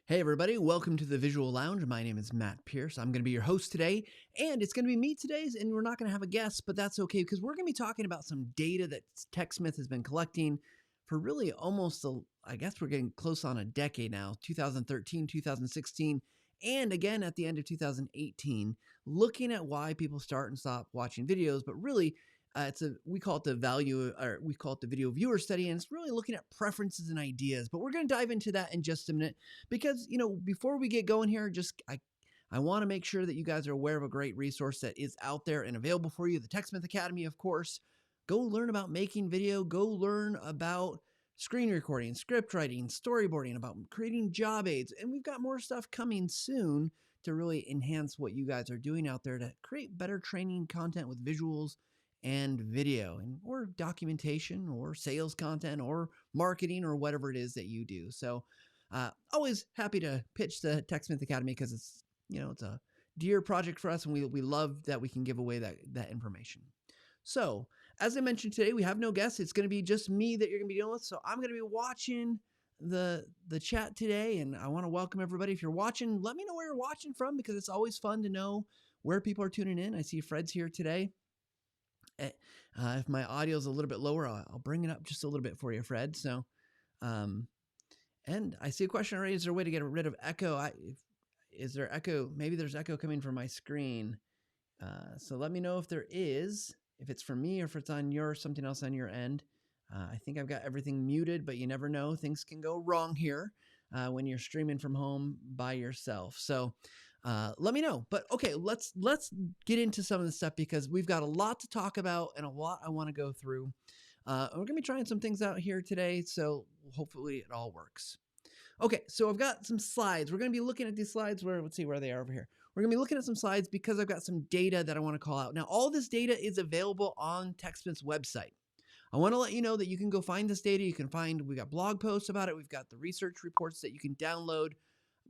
Hey everybody, welcome to the Visual Lounge. My name is Matt Pierce. I'm going to be your host today, and it's going to be me today's, and we're not going to have a guest, but that's okay because we're going to be talking about some data that TechSmith has been collecting for really I guess we're getting close on a decade now, 2013, 2016, and again at the end of 2018, looking at why people start and stop watching videos, but really we call it the video viewer study, and it's really looking at preferences and ideas. But we're going to dive into that in just a minute because before we get going here, I want to make sure that you guys are aware of a great resource that is out there and available for you. The TechSmith Academy, of course. Go learn about making video. Go learn about screen recording, script writing, storyboarding, about creating job aids, and we've got more stuff coming soon to really enhance what you guys are doing out there to create better training content with visuals and video or documentation or sales content or marketing or whatever it is that you do. So always happy to pitch the TechSmith Academy because it's a dear project for us, and we love that we can give away that information. So as I mentioned today, we have no guests. It's going to be just me that you're going to be dealing with. So I'm going to be watching the chat today, and I want to welcome everybody. If you're watching, let me know where you're watching from because it's always fun to know where people are tuning in. I see Fred's here today. If my audio is a little bit lower, I'll bring it up just a little bit for you, Fred. So, and I see a question already. Is there a way to get rid of echo? Is there echo? Maybe there's echo coming from my screen. So let me know if there is, if it's from me or if it's on something else on your end. I think I've got everything muted, but you never know. Things can go wrong here when you're streaming from home by yourself. So let me know. But okay, let's get into some of this stuff because we've got a lot to talk about and a lot I want to go through. We're going to be trying some things out here today, so hopefully it all works. Okay, so I've got some slides. We're going to be looking at these slides let's see where they are over here. We're going to be looking at some slides because I've got some data that I want to call out. Now, all this data is available on TechSmith's website. I want to let you know that you can go find this data. We got blog posts about it. We've got the research reports that you can download.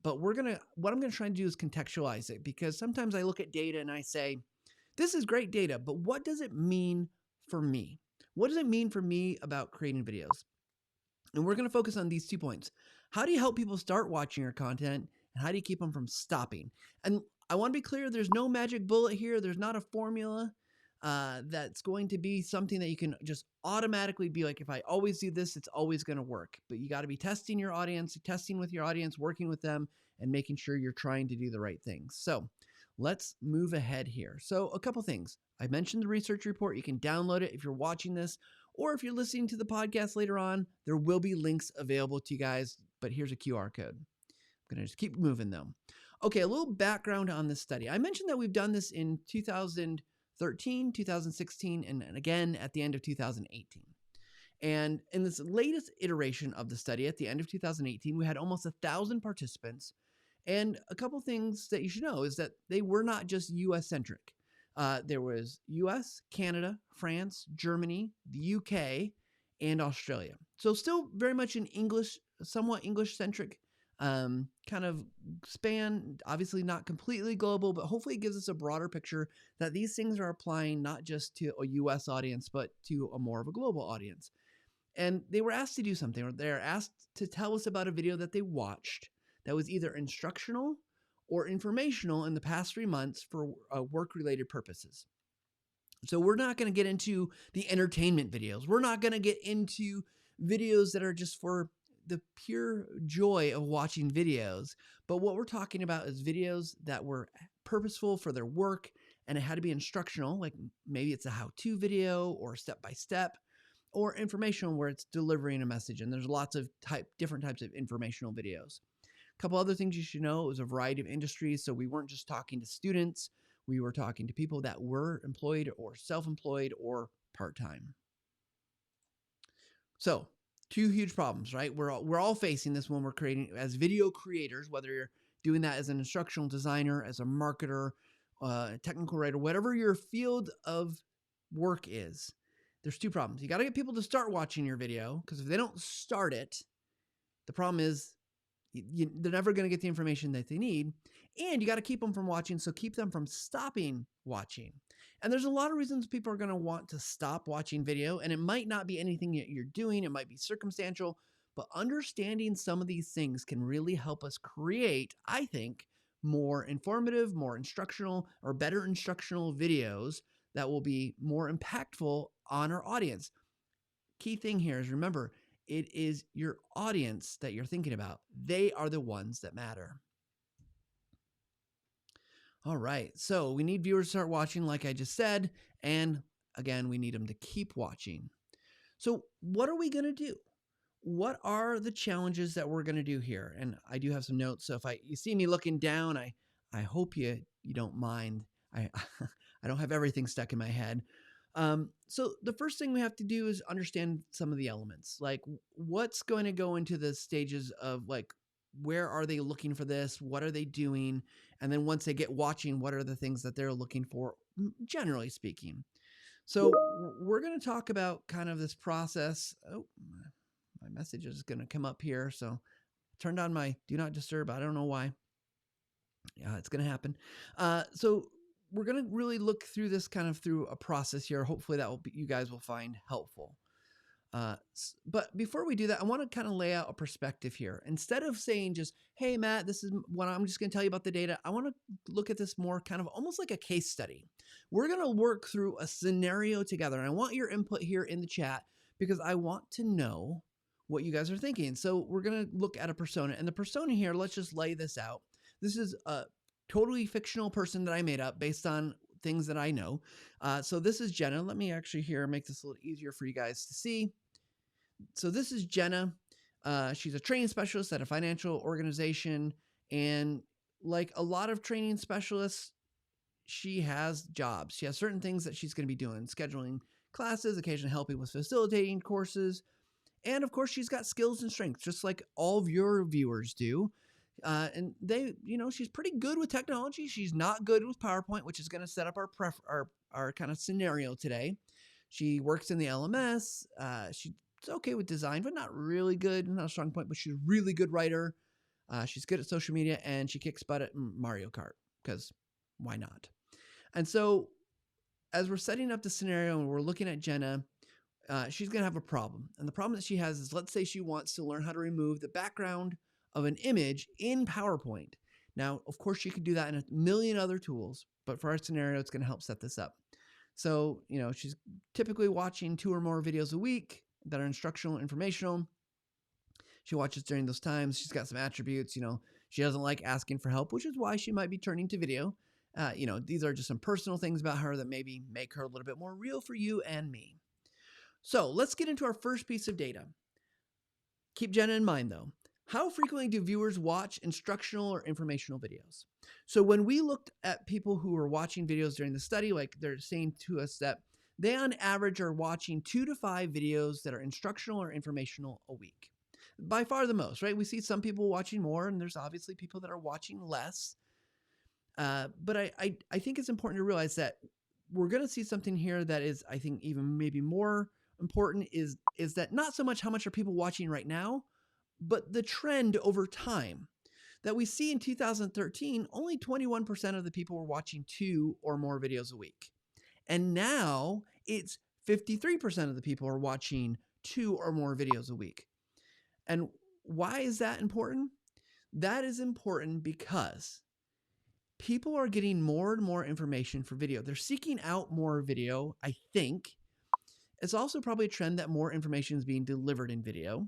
But what I'm going to try and do is contextualize it because sometimes I look at data and I say, this is great data, but what does it mean for me? What does it mean for me about creating videos? And we're going to focus on these 2 points. How do you help people start watching your content? And how do you keep them from stopping? And I want to be clear, there's no magic bullet here. There's not a formula that's going to be something that you can just automatically be like, if I always do this, it's always going to work. But you got to be testing your audience, testing with your audience, working with them, and making sure you're trying to do the right things. So let's move ahead here. So a couple things. I mentioned the research report. You can download it if you're watching this, or if you're listening to the podcast later on, there will be links available to you guys, but here's a QR code. I'm going to just keep moving though. Okay, a little background on this study. I mentioned that we've done this in 2013, 2016, and again at the end of 2018. And in this latest iteration of the study at the end of 2018, we had almost 1,000 participants. And a couple things that you should know is that they were not just US centric. There was US, Canada, France, Germany, the UK, and Australia. So still very much an somewhat English-centric kind of span, obviously not completely global, but hopefully it gives us a broader picture that these things are applying not just to a US audience, but to a more of a global audience. And they were asked to do something, or they're asked to tell us about a video that they watched that was either instructional or informational in the past 3 months for work-related purposes. So we're not going to get into the entertainment videos. We're not going to get into videos that are just for the pure joy of watching videos. But what we're talking about is videos that were purposeful for their work, and it had to be instructional, like maybe it's a how-to video or step-by-step, or informational where it's delivering a message. And there's lots of different types of informational videos. A couple other things you should know, it was a variety of industries. So we weren't just talking to students. We were talking to people that were employed or self-employed or part-time. So 2 huge problems, right? We're all facing this when we're creating as video creators, whether you're doing that as an instructional designer, as a marketer, technical writer, whatever your field of work is. There's 2 problems. You got to get people to start watching your video, because if they don't start it, the problem is they're never going to get the information that they need, and you got to keep them from watching. So keep them from stopping watching. And there's a lot of reasons people are going to want to stop watching video, and it might not be anything that you're doing. It might be circumstantial, but understanding some of these things can really help us create, I think, more informative, more instructional, or better instructional videos that will be more impactful on our audience. Key thing here is remember, it is your audience that you're thinking about. They are the ones that matter. All right, so we need viewers to start watching, like I just said, and again, we need them to keep watching. So what are we going to do? What are the challenges that we're going to do here? And I do have some notes, so if you see me looking down, I hope you don't mind. I I don't have everything stuck in my head. So the first thing we have to do is understand some of the elements, like what's going to go into the stages of like where are they looking for this, what are they doing, and then once they get watching, what are the things that they're looking for, generally speaking. So we're going to talk about kind of this process. Oh, my message is going to come up here. So turned on my do not disturb. I don't know why. Yeah, it's going to happen. So we're going to really look through this kind of through a process here. Hopefully that will be, you guys will find helpful. But before we do that, I want to kind of lay out a perspective here. Instead of saying just, hey, Matt, this is what I'm just going to tell you about the data, I want to look at this more kind of almost like a case study. We're going to work through a scenario together. And I want your input here in the chat because I want to know what you guys are thinking. So we're going to look at a persona. And the persona here, let's just lay this out. This is a totally fictional person that I made up based on things that I know. So this is Jenna. Let me actually here make this a little easier for you guys to see. So this is Jenna. She's a training specialist at a financial organization. And like a lot of training specialists, she has jobs. She has certain things that she's going to be doing, scheduling classes, occasionally helping with facilitating courses. And of course, she's got skills and strengths, just like all of your viewers do. And she's pretty good with technology. She's not good with PowerPoint, which is going to set up our kind of scenario today. She works in the LMS. She's okay with design, but not really good. Not a strong point, but she's a really good writer. She's good at social media, and she kicks butt at Mario Kart because why not? And so as we're setting up the scenario and we're looking at Jenna, she's going to have a problem. And the problem that she has is, let's say she wants to learn how to remove the background of an image in PowerPoint. Now, of course, she could do that in a million other tools, but for our scenario, it's going to help set this up. So, she's typically watching 2 or more videos a week that are instructional, informational. She watches during those times. She's got some attributes. She doesn't like asking for help, which is why she might be turning to video. These are just some personal things about her that maybe make her a little bit more real for you and me. So let's get into our first piece of data. Keep Jenna in mind, though. How frequently do viewers watch instructional or informational videos? So when we looked at people who were watching videos during the study, like they're saying to us that they on average are watching 2 to 5 videos that are instructional or informational a week. By far the most, right? We see some people watching more, and there's obviously people that are watching less. But I think it's important to realize that we're going to see something here that is, I think, even maybe more important is that not so much how much are people watching right now, but the trend over time that we see in 2013, only 21% of the people were watching 2 or more videos a week. And now it's 53% of the people are watching 2 or more videos a week. And why is that important? That is important because people are getting more and more information for video. They're seeking out more video, I think. It's also probably a trend that more information is being delivered in video.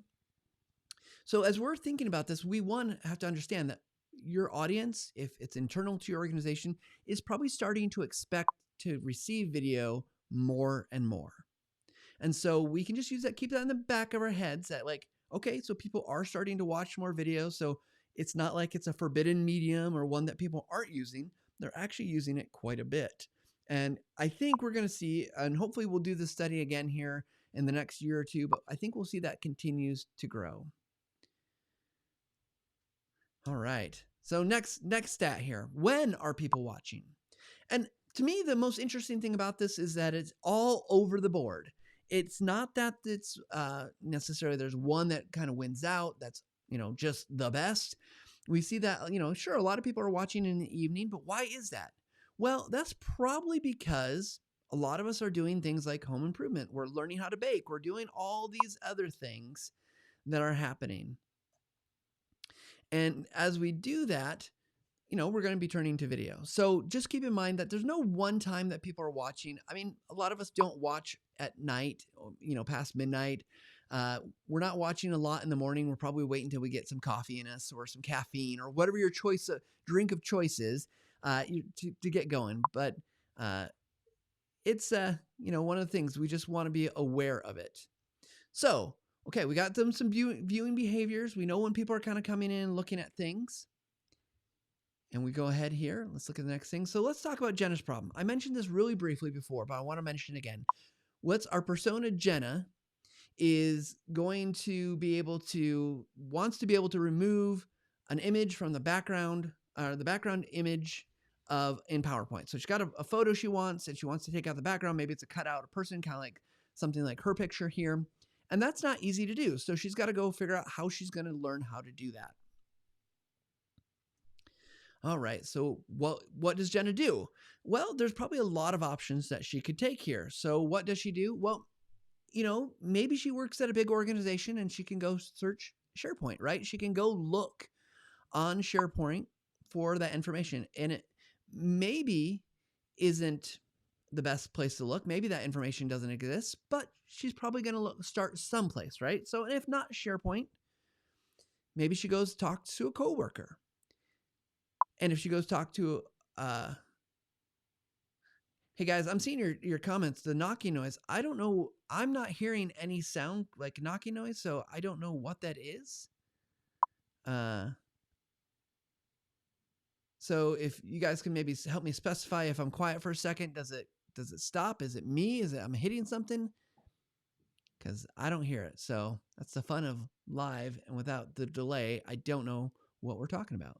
So as we're thinking about this, we have to understand that your audience, if it's internal to your organization, is probably starting to expect to receive video more and more. And so we can just use that, keep that in the back of our heads that like, okay, so people are starting to watch more videos. So it's not like it's a forbidden medium or one that people aren't using. They're actually using it quite a bit. And I think we're going to see, and hopefully we'll do this study again here in the next year or two, but I think we'll see that continues to grow. All right. So next stat here. When are people watching? And to me, the most interesting thing about this is that it's all over the board. It's not that it's necessarily there's one that kind of wins out. That's, just the best. We see that, sure, a lot of people are watching in the evening, but why is that? Well, that's probably because a lot of us are doing things like home improvement. We're learning how to bake. We're doing all these other things that are happening. And as we do that, we're going to be turning to video. So just keep in mind that there's no one time that people are watching. I mean, a lot of us don't watch at night, past midnight. We're not watching a lot in the morning. We're probably waiting until we get some coffee in us or some caffeine or whatever your drink of choice is to get going. But it's, one of the things we just want to be aware of it. So, okay, we got some viewing behaviors. We know when people are kind of coming in and looking at things. And we go ahead here. Let's look at the next thing. So let's talk about Jenna's problem. I mentioned this really briefly before, but I want to mention it again. What's our persona Jenna is wants to be able to remove an image from the background image in PowerPoint. So she's got a photo she wants, and she wants to take out the background. Maybe it's a cutout, a person, kind of like something like her picture here. And that's not easy to do. So she's got to go figure out how she's going to learn how to do that. All right, so what does Jenna do? Well, there's probably a lot of options that she could take here. So what does she do? Well, maybe she works at a big organization and she can go search SharePoint, right? She can go look on SharePoint for that information. And it maybe isn't the best place to look. Maybe that information doesn't exist, but she's probably going to start someplace, right? So if not SharePoint, maybe she goes talk to a coworker. And if she goes talk to, hey guys, I'm seeing your comments, the knocking noise. I don't know. I'm not hearing any sound like knocking noise, so I don't know what that is. So if you guys can maybe help me specify if I'm quiet for a second, does it stop? Is it me? Is it I'm hitting something? Because I don't hear it. So that's the fun of live, and without the delay, I don't know what we're talking about.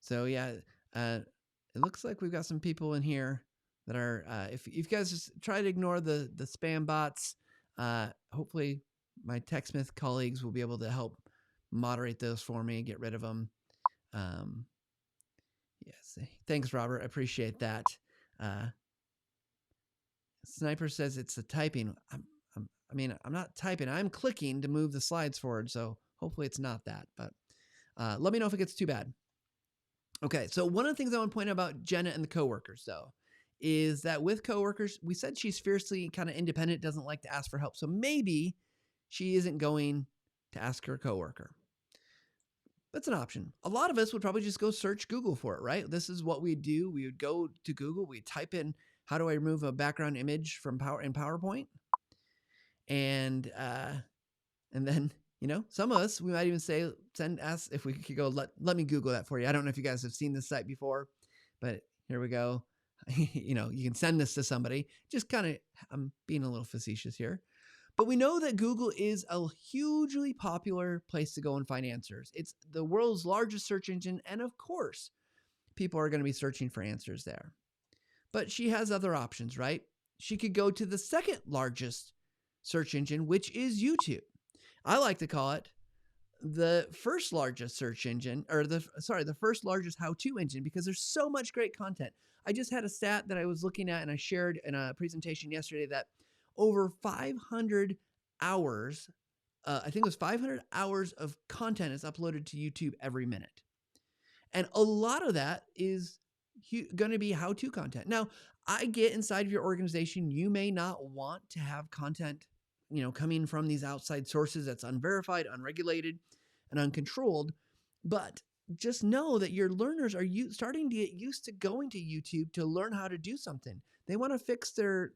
So yeah, it looks like we've got some people in here that are, if you guys just try to ignore the spam bots, hopefully my TechSmith colleagues will be able to help moderate those for me, get rid of them. Yes, thanks, Robert. I appreciate that. Sniper says it's the typing. I'm not typing. I'm clicking to move the slides forward, so hopefully it's not that. But let me know if it gets too bad. Okay, so one of the things I want to point out about Jenna and the coworkers, though, is that with coworkers, we said she's fiercely kind of independent, doesn't like to ask for help. So maybe she isn't going to ask her coworker. That's an option. A lot of us would probably just go search Google for it, right? This is what we do. We would go to Google. We type in, how do I remove a background image from PowerPoint? And then, some of us, we might even say, ask if we could go, let me Google that for you. I don't know if you guys have seen this site before, but here we go. You can send this to somebody. Just kind of, I'm being a little facetious here. But we know that Google is a hugely popular place to go and find answers. It's the world's largest search engine. And of course, people are going to be searching for answers there. But she has other options, right? She could go to the second largest search engine, which is YouTube. I like to call it the first largest search engine, or the first largest how-to engine, because there's so much great content. I just had a stat that I was looking at and I shared in a presentation yesterday that over 500 hours, I think it was 500 hours of content is uploaded to YouTube every minute. And a lot of that is going to be how-to content. Now, I get inside of your organization, you may not want to have content coming from these outside sources that's unverified, unregulated, and uncontrolled. But just know that your learners are starting to get used to going to YouTube to learn how to do something. They want to fix their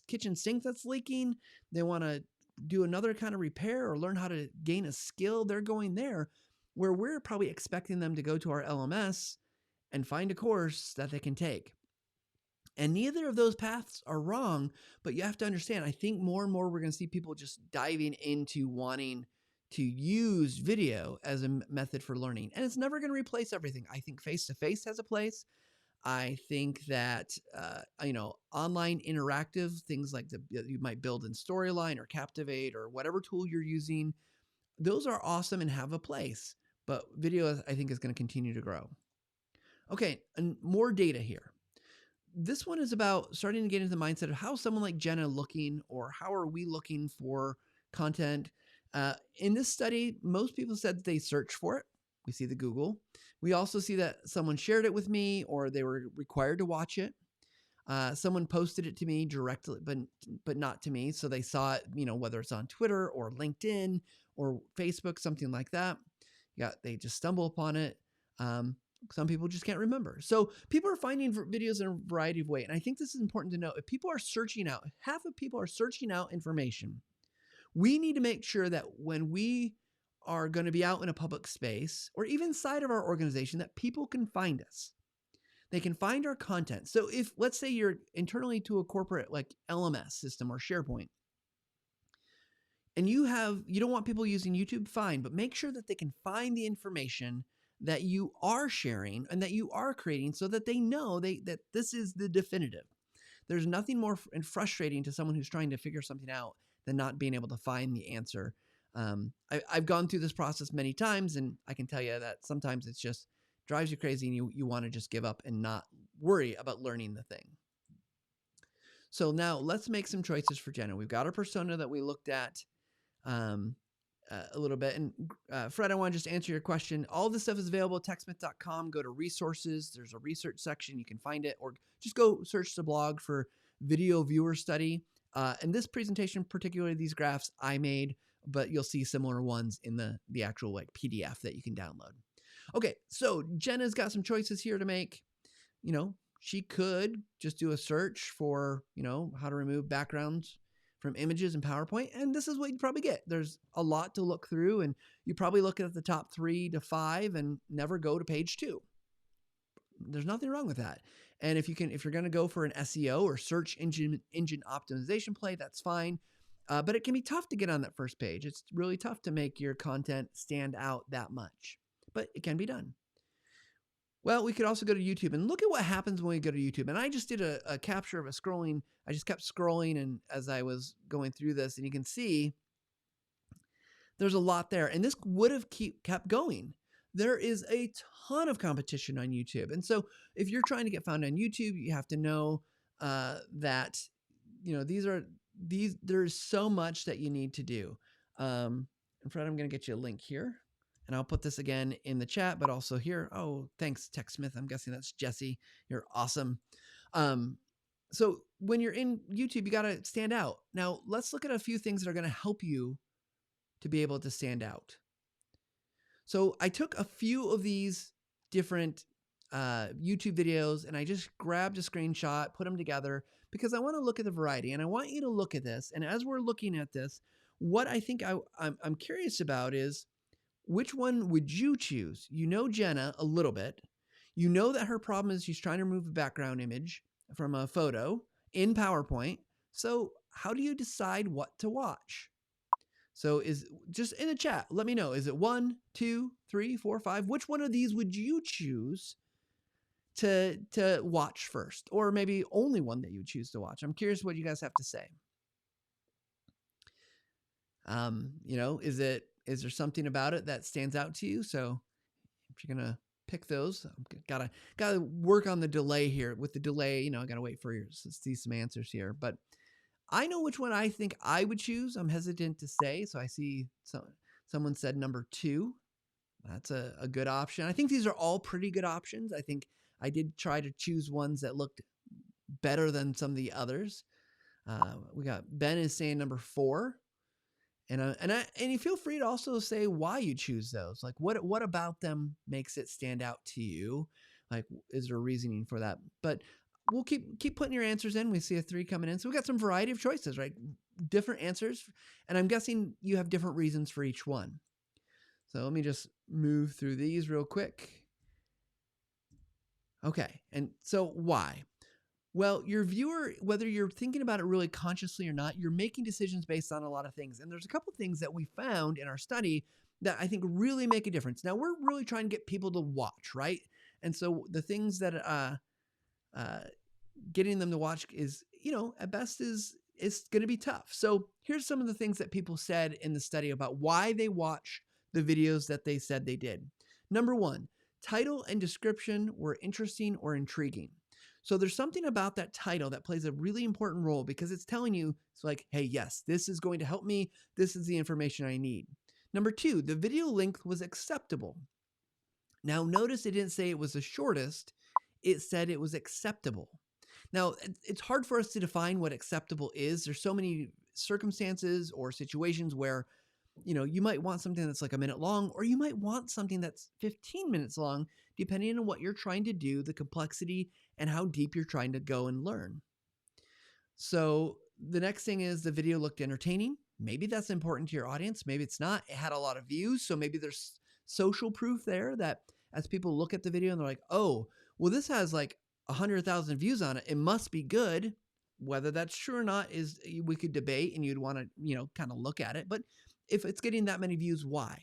kitchen sink that's leaking. They want to do another kind of repair or learn how to gain a skill. They're going there, where we're probably expecting them to go to our LMS and find a course that they can take. And neither of those paths are wrong, but you have to understand, I think more and more we're going to see people just diving into wanting to use video as a method for learning. And it's never going to replace everything. I think face-to-face has a place. I think that, online interactive things like you might build in Storyline or Captivate or whatever tool you're using, those are awesome and have a place. But video, I think, is going to continue to grow. Okay, and more data here. this one is about starting to get into the mindset of how someone like Jenna looking, or how are we looking for content. In this study, most people said that they search for it. We see the Google. We also see that someone shared it with me, or they were required to watch it. Someone posted it to me directly, but not to me. So they saw it, whether it's on Twitter or LinkedIn or Facebook, something like that. Yeah, they just stumble upon it. Some people just can't remember. So people are finding videos in a variety of ways. And I think this is important to know. If people are searching out, half of people are searching out information, we need to make sure that when we are going to be out in a public space or even inside of our organization, that people can find us. They can find our content. So if, let's say you're internally to a corporate like LMS system or SharePoint, and you don't want people using YouTube, fine, but make sure that they can find the information that you are sharing and that you are creating, so that they know that this is the definitive. There's nothing more frustrating to someone who's trying to figure something out than not being able to find the answer. I've gone through this process many times, and I can tell you that sometimes it's just drives you crazy, and you want to just give up and not worry about learning the thing. So now let's make some choices for Jenna. We've got our persona that we looked at a little bit. And Fred, I want to just answer your question. All this stuff is available at TechSmith.com. Go to resources. There's a research section. You can find it, or just go search the blog for video viewer study. And this presentation, particularly these graphs, I made, but you'll see similar ones in the actual like PDF that you can download. Okay, so Jenna's got some choices here to make. She could just do a search for, how to remove backgrounds from images in PowerPoint, and this is what you'd probably get. There's a lot to look through, and you probably look at the top 3 to 5 and never go to page 2. There's nothing wrong with that. And if you're going to go for an SEO or search engine optimization play, that's fine. But it can be tough to get on that first page. It's really tough to make your content stand out that much, but it can be done. Well, we could also go to YouTube and look at what happens when we go to YouTube. And I just did a capture of a scrolling. I just kept scrolling, and as I was going through this, and you can see there's a lot there. And this would have kept going. There is a ton of competition on YouTube. And so if you're trying to get found on YouTube, you have to know that, there's so much that you need to do. And Fred, I'm going to get you a link here. And I'll put this again in the chat, but also here. Oh, thanks, TechSmith. I'm guessing that's Jesse. You're awesome. So when you're in YouTube, you got to stand out. Now, let's look at a few things that are going to help you to be able to stand out. So I took a few of these different YouTube videos, and I just grabbed a screenshot, put them together, because I want to look at the variety. And I want you to look at this. And as we're looking at this, what I think I'm curious about is, which one would you choose? You know Jenna a little bit. You know that her problem is she's trying to remove a background image from a photo in PowerPoint. So how do you decide what to watch? So just in the chat, let me know. Is it 1, 2, 3, 4, 5? Which one of these would you choose to watch first? Or maybe only one that you would choose to watch? I'm curious what you guys have to say. Is there something about it that stands out to you? So if you're going to pick those, gotta work on the delay here. With the delay, I gotta wait for you to see some answers here. But I know which one I think I would choose. I'm hesitant to say. So I see someone said number 2. That's a good option. I think these are all pretty good options. I think I did try to choose ones that looked better than some of the others. We got Ben is saying number 4. And you feel free to also say why you choose those. Like what about them makes it stand out to you? Like, is there reasoning for that? But we'll keep putting your answers in. We see a 3 coming in. So we got some variety of choices, right? Different answers. And I'm guessing you have different reasons for each one. So let me just move through these real quick. Okay. And so why? Well, your viewer, whether you're thinking about it really consciously or not, you're making decisions based on a lot of things. And there's a couple of things that we found in our study that I think really make a difference. Now, we're really trying to get people to watch, right? And so the things that getting them to watch is, at best it's going to be tough. So here's some of the things that people said in the study about why they watch the videos that they said they did. Number 1, title and description were interesting or intriguing. So there's something about that title that plays a really important role because it's telling you, it's like, hey, yes, this is going to help me. This is the information I need. Number 2, the video length was acceptable. Now, notice it didn't say it was the shortest. It said it was acceptable. Now, it's hard for us to define what acceptable is. There's so many circumstances or situations where, you might want something that's like a minute long, or you might want something that's 15 minutes long, depending on what you're trying to do, the complexity, and how deep you're trying to go and learn. So the next thing is the video looked entertaining. Maybe that's important to your audience. Maybe it's not. It had a lot of views. So maybe there's social proof there that as people look at the video and they're like, oh, well, this has like 100,000 views on it. It must be good. Whether that's true or not is we could debate, and you'd want to, kind of look at it. But if it's getting that many views, why?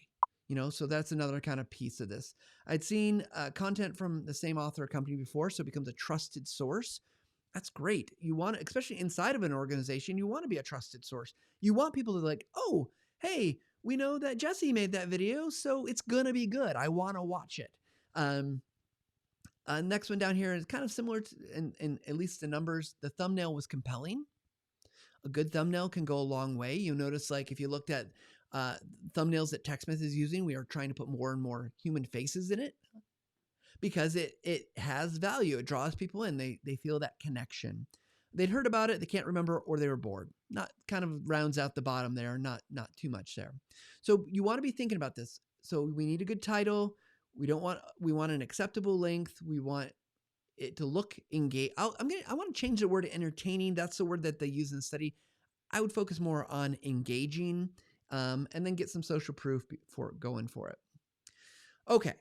So that's another kind of piece of this. I'd seen content from the same author or company before, so it becomes a trusted source. That's great. You want, especially inside of an organization, you want to be a trusted source. You want people to be like, oh, hey, we know that Jesse made that video, so it's going to be good. I want to watch it. Next one down here is kind of similar to, in at least the numbers. The thumbnail was compelling. A good thumbnail can go a long way. You'll notice, like, if you looked at thumbnails that TechSmith is using, we are trying to put more and more human faces in it because it has value. It draws people in. They feel that connection. They'd heard about it, they can't remember, or they were bored. Not kind of rounds out the bottom there, not too much there. So you want to be thinking about this. So we need a good title. We want an acceptable length. We want it to look engaged. I want to change the word to entertaining. That's the word that they use in the study. I would focus more on engaging, and then get some social proof before going for it. Okay.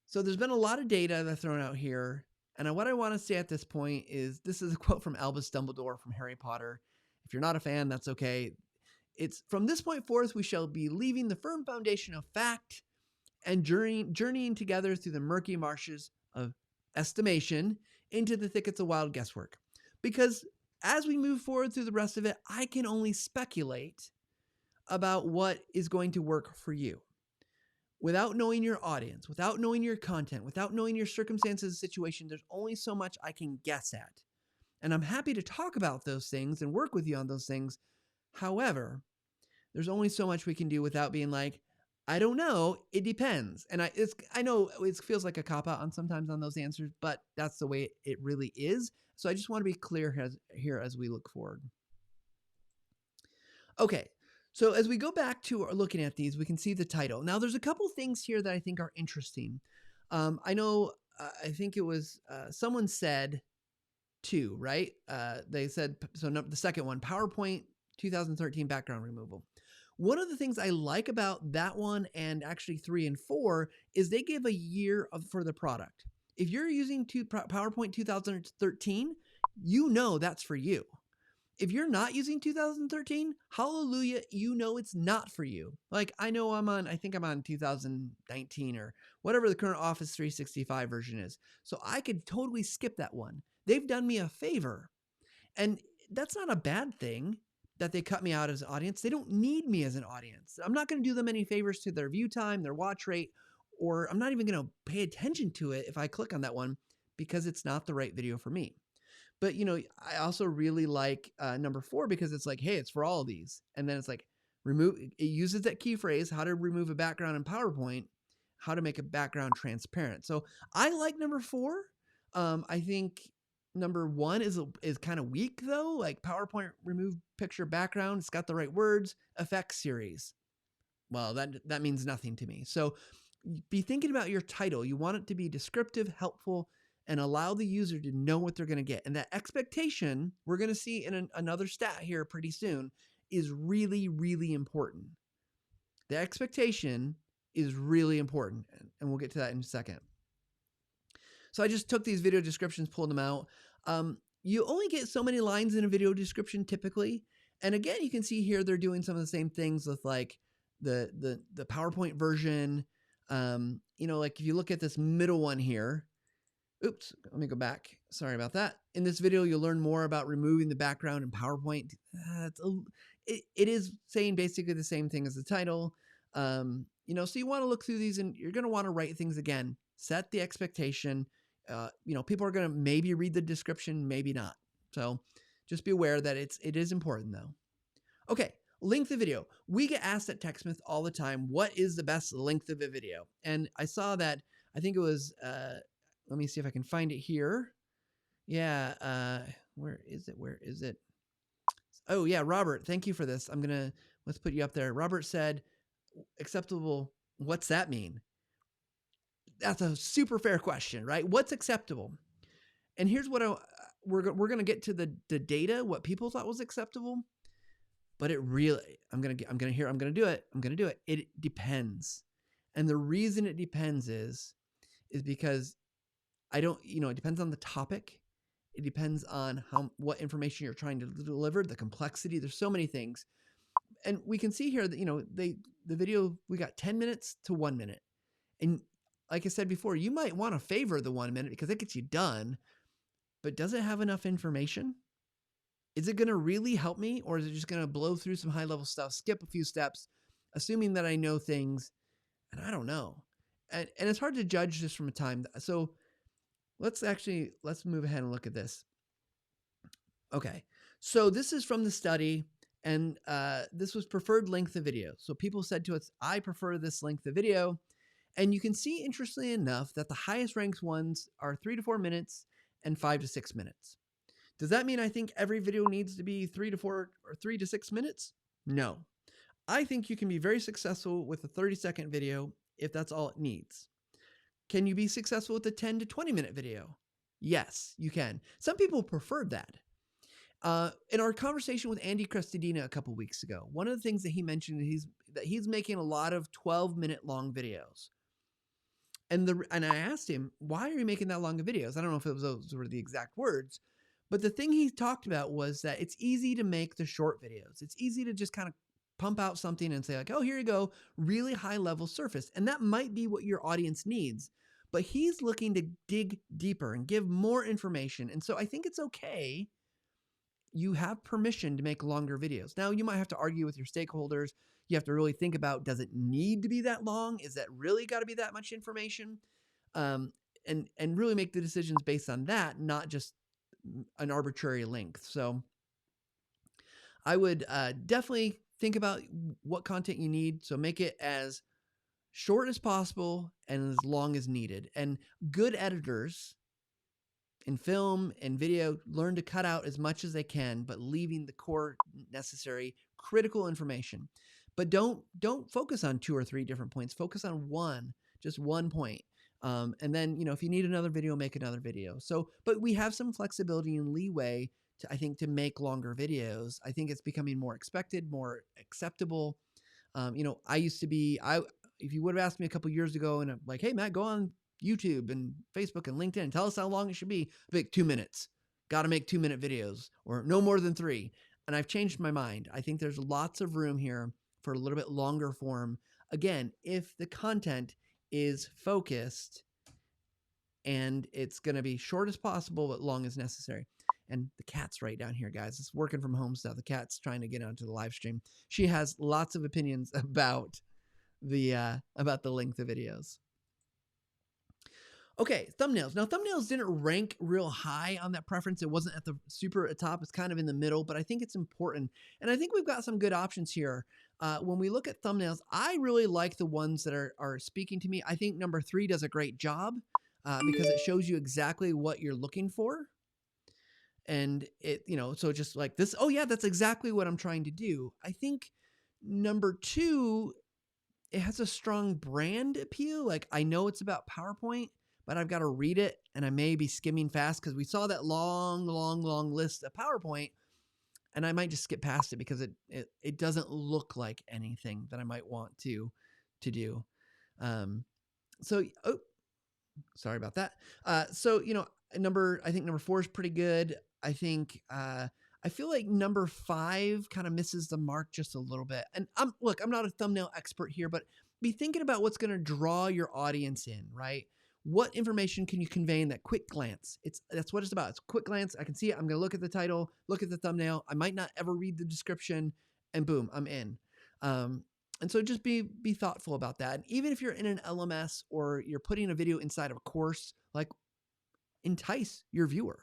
So there's been a lot of data that's thrown out here. And what I want to say at this point is, this is a quote from Albus Dumbledore from Harry Potter. If you're not a fan, that's okay. It's, from this point forth, we shall be leaving the firm foundation of fact and journeying together through the murky marshes of estimation into the thickets of wild guesswork. Because as we move forward through the rest of it, I can only speculate about what is going to work for you. Without knowing your audience, without knowing your content, without knowing your circumstances and situation, there's only so much I can guess at. And I'm happy to talk about those things and work with you on those things. However, there's only so much we can do without being like, I don't know, it depends. And I know it feels like a cop-out sometimes on those answers, but that's the way it really is. So I just want to be clear here as we look forward. Okay. So as we go back to looking at these, we can see the title. Now, there's a couple things here that I think are interesting. I know, I think it was someone said 2, right? They said, so the second one, PowerPoint 2013 background removal. One of the things I like about that one, and actually 3 and 4, is they give a year for the product. If you're using PowerPoint 2013, that's for you. If you're not using 2013, hallelujah, it's not for you. Like, I know I think I'm on 2019 or whatever the current Office 365 version is. So I could totally skip that one. They've done me a favor. And that's not a bad thing that they cut me out as an audience. They don't need me as an audience. I'm not going to do them any favors to their view time, their watch rate, or I'm not even going to pay attention to it if I click on that one because it's not the right video for me. But, I also really like number 4 because it's like, hey, it's for all of these. And then it's like, it uses that key phrase, how to remove a background in PowerPoint, how to make a background transparent. So I like number 4. I think number 1 is kind of weak though, like PowerPoint remove picture background. It's got the right words, effects series. Well, that means nothing to me. So be thinking about your title. You want it to be descriptive, helpful, and allow the user to know what they're going to get. And that expectation, we're going to see in another stat here pretty soon, is really, really important. The expectation is really important, and we'll get to that in a second. So I just took these video descriptions, pulled them out. You only get so many lines in a video description typically. And again, you can see here they're doing some of the same things with like the PowerPoint version. Like if you look at this middle one here, oops, let me go back. Sorry about that. In this video, you'll learn more about removing the background in PowerPoint. It is saying basically the same thing as the title. So you want to look through these and you're going to want to write things again. Set the expectation. People are going to maybe read the description, maybe not. So just be aware that it is important though. Okay, length of video. We get asked at TechSmith all the time, what is the best length of a video? And I saw that, I think it was, let me see if I can find it here. Yeah, where is it? Oh yeah, Robert, thank you for this. Let's put you up there. Robert said, acceptable, what's that mean? That's a super fair question, right? What's acceptable? And here's what we're going to get to the data, what people thought was acceptable. But it really, I'm going to do it. It depends. And the reason it depends is because it depends on the topic. It depends on what information you're trying to deliver, the complexity. There's so many things. And we can see here that, the video, we got 10 minutes to 1 minute. And like I said before, you might want to favor the 1 minute because it gets you done, but does it have enough information? Is it going to really help me, or is it just going to blow through some high level stuff, skip a few steps, assuming that I know things, and I don't know. And it's hard to judge just from a time. So let's move ahead and look at this. Okay. So this is from the study, and this was preferred length of video. So people said to us, I prefer this length of video. And you can see, interestingly enough, that the highest ranked ones are 3 to 4 minutes and 5 to 6 minutes. Does that mean I think every video needs to be 3 to 4 or 3 to 6 minutes? No. I think you can be very successful with a 30-second video if that's all it needs. Can you be successful with a 10 to 20-minute video? Yes, you can. Some people preferred that. In our conversation with Andy Crestodina a couple weeks ago, one of the things that he mentioned is that he's making a lot of 12-minute long videos. And I asked him, why are you making that long of videos? I don't know if those were the exact words, but the thing he talked about was that it's easy to make the short videos. It's easy to just kind of pump out something and say like, oh, here you go, really high level surface. And that might be what your audience needs, but he's looking to dig deeper and give more information. And so I think it's okay. You have permission to make longer videos. Now, you might have to argue with your stakeholders. You have to really think about, does it need to be that long? Is that really got to be that much information? And really make the decisions based on that, not just an arbitrary length. So I would definitely think about what content you need. So make it as short as possible and as long as needed. And good editors in film and video learn to cut out as much as they can, but leaving the core necessary critical information. But don't focus on 2 or 3 different points. Focus on just one point. And then, if you need another video, make another video. So, but we have some flexibility and leeway to make longer videos. I think it's becoming more expected, more acceptable. If you would have asked me a couple years ago and I'm like, hey, Matt, go on YouTube and Facebook and LinkedIn, tell us how long it should be. I'd be like, 2 minutes. Got to make 2-minute videos or no more than 3. And I've changed my mind. I think there's lots of room here for a little bit longer form. Again, if the content is focused and it's going to be short as possible, but long as necessary. And the cat's right down here, guys. It's working from home stuff. The cat's trying to get onto the live stream. She has lots of opinions about the length of videos. Okay, thumbnails. Now, thumbnails didn't rank real high on that preference. It wasn't at the super top. It's kind of in the middle, but I think it's important. And I think we've got some good options here. When we look at thumbnails, I really like the ones that are speaking to me. I think number 3 does a great job because it shows you exactly what you're looking for. And so just like this, oh yeah, that's exactly what I'm trying to do. I think number 2, it has a strong brand appeal. Like I know it's about PowerPoint, but I've got to read it and I may be skimming fast because we saw that long list of PowerPoint and I might just skip past it because it doesn't look like anything that I might want to do. Sorry about that. I think number 4 is pretty good. I think, I feel like number 5 kind of misses the mark just a little bit. And I'm not a thumbnail expert here, but be thinking about what's going to draw your audience in, right? What information can you convey in that quick glance? That's what it's about. It's a quick glance. I can see it. I'm going to look at the title, look at the thumbnail. I might not ever read the description and boom, I'm in. And so just be thoughtful about that. And even if you're in an LMS or you're putting a video inside of a course, like entice your viewer.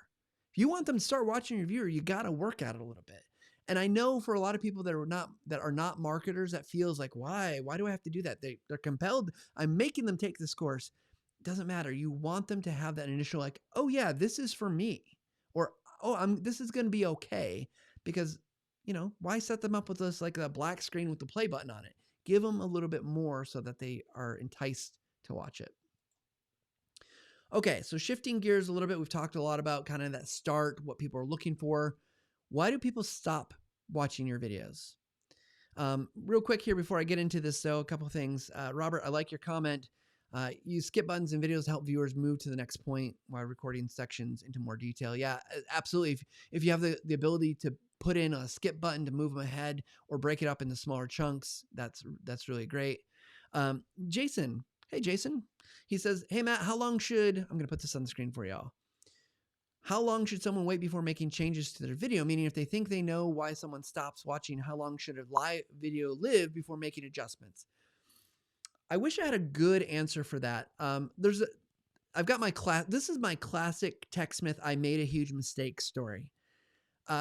If you want them to start watching your viewer, you got to work at it a little bit. And I know for a lot of people that are not marketers, that feels like, why do I have to do that? They're compelled. I'm making them take this course. It doesn't matter. You want them to have that initial like, oh yeah, this is for me, or this is going to be okay, because why set them up with this like a black screen with the play button on it? Give them a little bit more so that they are enticed to watch it. Okay, so shifting gears a little bit, we've talked a lot about kind of that start, what people are looking for. Why do people stop watching your videos? Real quick here before I get into this, though, a couple of things. Robert, I like your comment. Use skip buttons in videos to help viewers move to the next point while recording sections into more detail. Yeah, absolutely. If you have the ability to put in a skip button to move them ahead or break it up into smaller chunks, that's really great. Jason. Hey, Jason. He says, hey, Matt, I'm going to put this on the screen for y'all. How long should someone wait before making changes to their video? Meaning if they think they know why someone stops watching, how long should a live video live before making adjustments? I wish I had a good answer for that. I've got my class. This is my classic TechSmith I made a huge mistake story.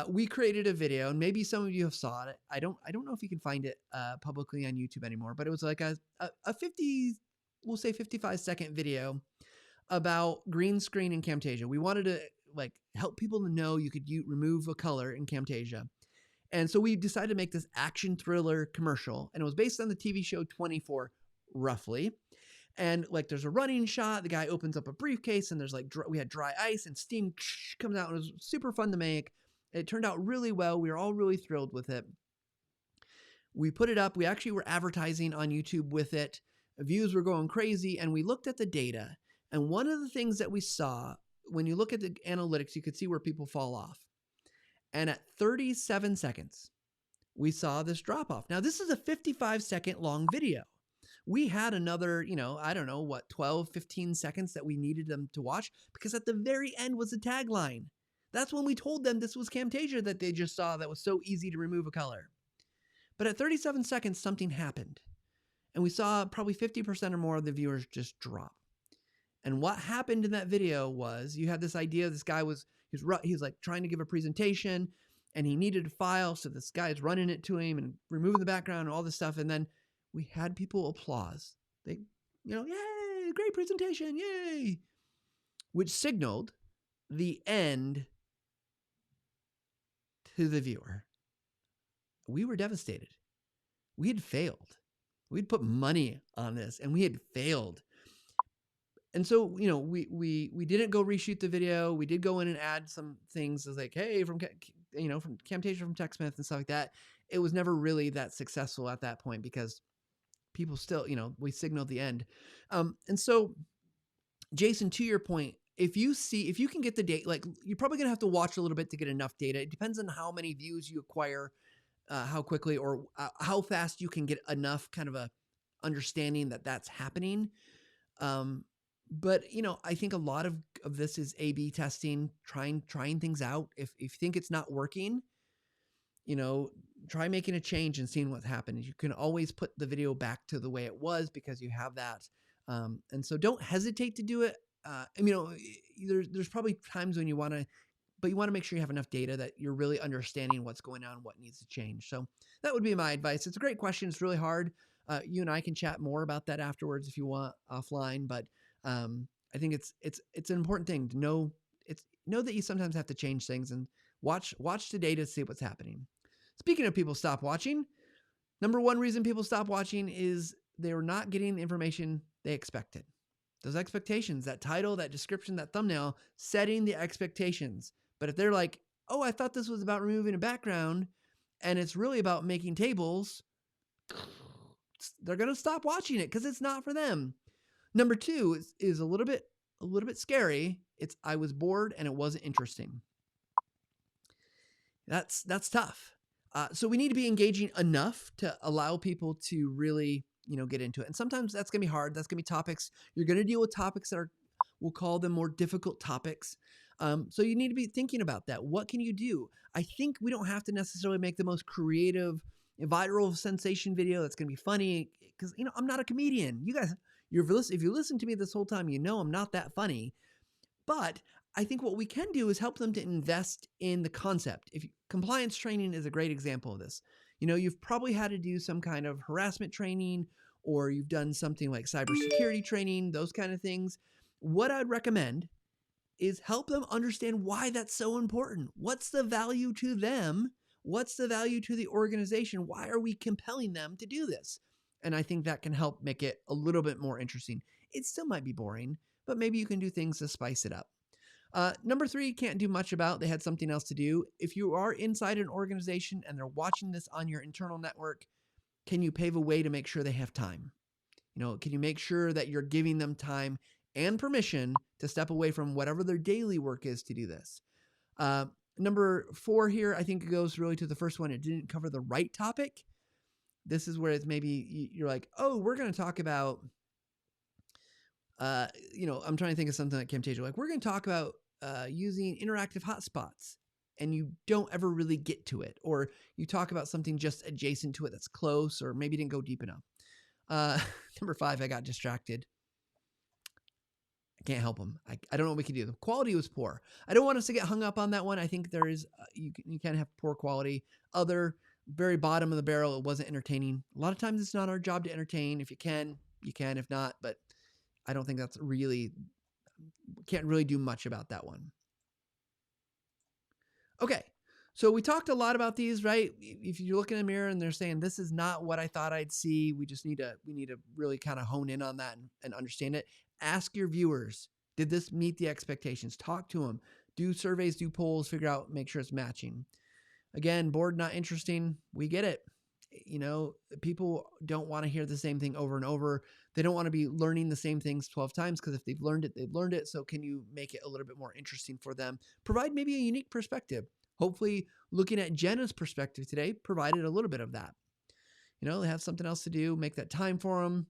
We created a video, and maybe some of you have saw it. I don't know if you can find it publicly on YouTube anymore, but it was like a 55-second video about green screen in Camtasia. We wanted to like help people to know you could remove a color in Camtasia. And so we decided to make this action thriller commercial, and it was based on the TV show 24, roughly. And like there's a running shot, the guy opens up a briefcase, and there's like we had dry ice and steam comes out. It was super fun to make. It turned out really well. We were all really thrilled with it. We put it up. We actually were advertising on YouTube with it. Views were going crazy, and we looked at the data. And one of the things that we saw, when you look at the analytics, you could see where people fall off. And at 37 seconds, we saw this drop off. Now, this is a 55-second long video. We had another, 12, 15 seconds that we needed them to watch, because at the very end was the tagline. That's when we told them this was Camtasia that they just saw that was so easy to remove a color. But at 37 seconds, something happened. And we saw probably 50% or more of the viewers just drop. And what happened in that video was you had this idea, this guy was like trying to give a presentation, and he needed a file. So this guy is running it to him and removing the background and all this stuff. And then we had people applause. They, yay, great presentation, yay, which signaled the end to the viewer. We were devastated. We had failed. We'd put money on this, and we had failed. And so, we didn't go reshoot the video. We did go in and add some things as like, hey, from Camtasia, from TechSmith and stuff like that. It was never really that successful at that point because people still, we signaled the end. And so, Jason, to your point, if you can get the data, like you're probably going to have to watch a little bit to get enough data. It depends on how many views you acquire, how quickly, or how fast you can get enough kind of a understanding that that's happening. But, I think a lot of this is A/B testing, trying things out. If you think it's not working, try making a change and seeing what happens. You can always put the video back to the way it was because you have that. And so don't hesitate to do it. There's probably times when you want to make sure you have enough data that you're really understanding what's going on, what needs to change. So that would be my advice. It's a great question. It's really hard. You and I can chat more about that afterwards if you want offline, but I think it's an important thing to know. Know that you sometimes have to change things and watch the data to see what's happening. Speaking of people stop watching, number one reason people stop watching is they were not getting the information they expected. Those expectations, that title, that description, that thumbnail, setting the expectations. But if they're like, oh, I thought this was about removing a background and it's really about making tables, they're going to stop watching it because it's not for them. Number two is a little bit scary. I was bored and it wasn't interesting. That's tough. So we need to be engaging enough to allow people to really, get into it. And sometimes that's going to be hard. That's going to be topics. You're going to deal with topics that we'll call them more difficult topics. So you need to be thinking about that. What can you do? I think we don't have to necessarily make the most creative, viral sensation video that's going to be funny because, I'm not a comedian. You guys, if you listen to me this whole time, I'm not that funny. But I think what we can do is help them to invest in the concept. Compliance training is a great example of this. You've probably had to do some kind of harassment training, or you've done something like cybersecurity training, those kind of things. What I'd recommend is help them understand why that's so important. What's the value to them? What's the value to the organization? Why are we compelling them to do this? And I think that can help make it a little bit more interesting. It still might be boring, but maybe you can do things to spice it up. Number 3, can't do much about. They had something else to do. If you are inside an organization and they're watching this on your internal network, can you pave a way to make sure they have time? Can you make sure that you're giving them time and permission to step away from whatever their daily work is to do this? Number 4 here, I think it goes really to the first one. It didn't cover the right topic. This is where it's maybe you're like, oh, we're going to talk about, I'm trying to think of something like Camtasia. Like, we're going to talk about using interactive hotspots, and you don't ever really get to it. Or you talk about something just adjacent to it that's close, or maybe didn't go deep enough. Number 5, I got distracted. I can't help them. I don't know what we can do. The quality was poor. I don't want us to get hung up on that one. I think there is, you can have poor quality. Other, very bottom of the barrel, it wasn't entertaining. A lot of times it's not our job to entertain. If you can, you can. If not, but I don't think that's really, can't really do much about that one. Okay. So we talked a lot about these, right? If you look in the mirror and they're saying, this is not what I thought I'd see, we need to really kind of hone in on that and understand it. Ask your viewers, did this meet the expectations? Talk to them, do surveys, do polls, figure out, make sure it's matching. Again, bored, not interesting. We get it. People don't want to hear the same thing over and over. They don't want to be learning the same things 12 times, because if they've learned it, they've learned it. So can you make it a little bit more interesting for them? Provide maybe a unique perspective. Hopefully, looking at Jenna's perspective today provided a little bit of that. They have something else to do, make that time for them.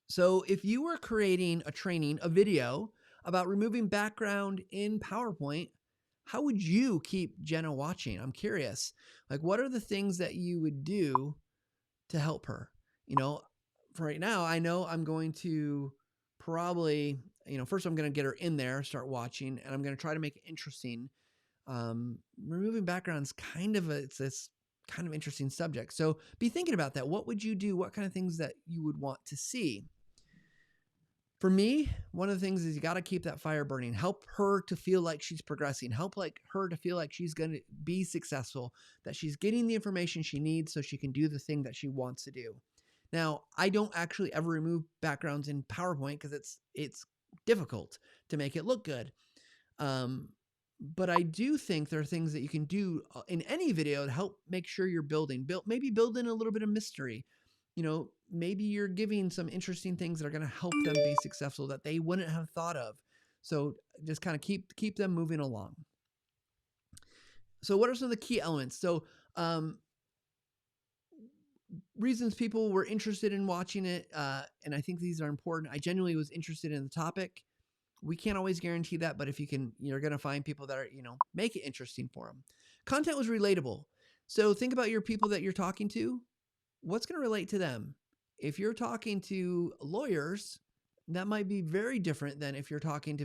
So if you were creating a video about removing background in PowerPoint, how would you keep Jenna watching? I'm curious. Like, what are the things that you would do to help her? For right now, I know I'm going to probably, first I'm going to get her in there, start watching, and I'm going to try to make it interesting. Removing backgrounds it's this kind of interesting subject. So be thinking about that. What would you do? What kind of things that you would want to see? For me, one of the things is you got to keep that fire burning. Help her to feel like she's progressing. Help her to feel like she's going to be successful, that she's getting the information she needs so she can do the thing that she wants to do. Now, I don't actually ever remove backgrounds in PowerPoint because it's difficult to make it look good. But I do think there are things that you can do in any video to help make sure you're maybe build in a little bit of mystery. Maybe you're giving some interesting things that are going to help them be successful that they wouldn't have thought of. So just kind of keep them moving along. So what are some of the key elements? So reasons people were interested in watching it, and I think these are important. I genuinely was interested in the topic. We can't always guarantee that, but if you can, you're going to find people that are, make it interesting for them. Content was relatable. So think about your people that you're talking to. What's going to relate to them? If you're talking to lawyers, that might be very different than if you're talking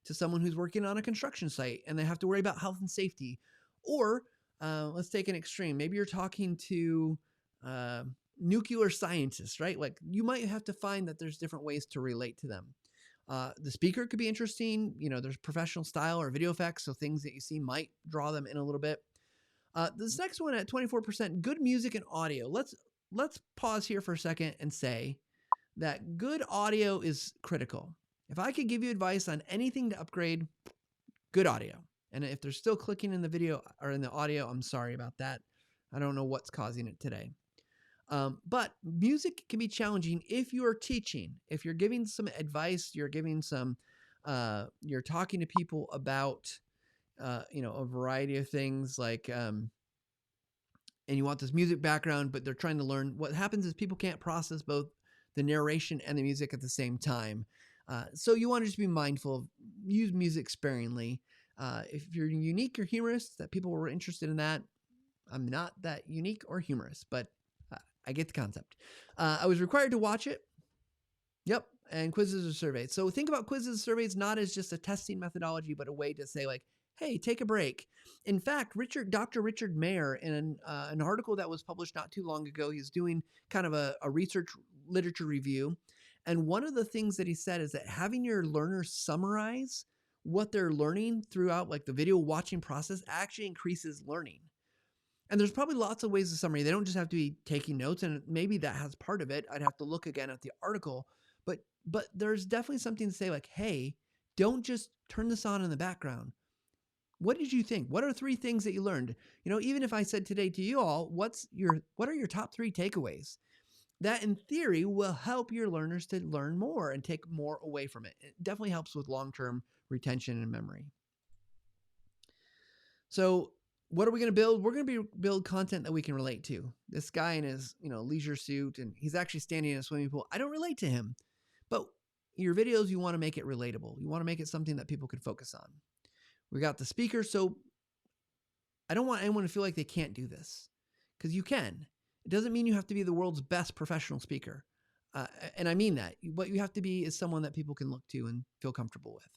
to someone who's working on a construction site and they have to worry about health and safety. Or let's take an extreme. Maybe you're talking to nuclear scientists, right? Like, you might have to find that there's different ways to relate to them. The speaker could be interesting. There's professional style or video effects, so things that you see might draw them in a little bit. This next one at 24%, good music and audio. Let's pause here for a second and say that good audio is critical. If I could give you advice on anything to upgrade, good audio. And if they're still clicking in the video or in the audio, I'm sorry about that. I don't know what's causing it today. But music can be challenging if you are teaching, if you're giving some advice, you're giving some, you're talking to people about, a variety of things like, and you want this music background, but they're trying to learn. What happens is people can't process both the narration and the music at the same time. So you want to just be mindful of use music sparingly. If you're unique or humorous, that people were interested in that. I'm not that unique or humorous, but I get the concept. I was required to watch it. Yep. and quizzes or surveys. So think about quizzes and surveys not as just a testing methodology, but a way to say like, hey, take a break. In fact, Dr. Richard Mayer, in an article that was published not too long ago, he's doing kind of a research literature review. And one of the things that he said is that having your learners summarize what they're learning throughout like the video watching process actually increases learning. And there's probably lots of ways to summary. They don't just have to be taking notes, and maybe that has part of it. I'd have to look again at the article, but there's definitely something to say like, hey, don't just turn this on in the background. What did you think? What are 3 things that you learned? Even if I said today to you all, what are your top 3 takeaways? That in theory will help your learners to learn more and take more away from it. It definitely helps with long-term retention and memory. So what are we going to build? We're going to build content that we can relate to. This guy in his, leisure suit, and he's actually standing in a swimming pool. I don't relate to him. But your videos, you want to make it relatable. You want to make it something that people can focus on. We got the speaker. So I don't want anyone to feel like they can't do this, because you can. It doesn't mean you have to be the world's best professional speaker. And I mean that. What you have to be is someone that people can look to and feel comfortable with.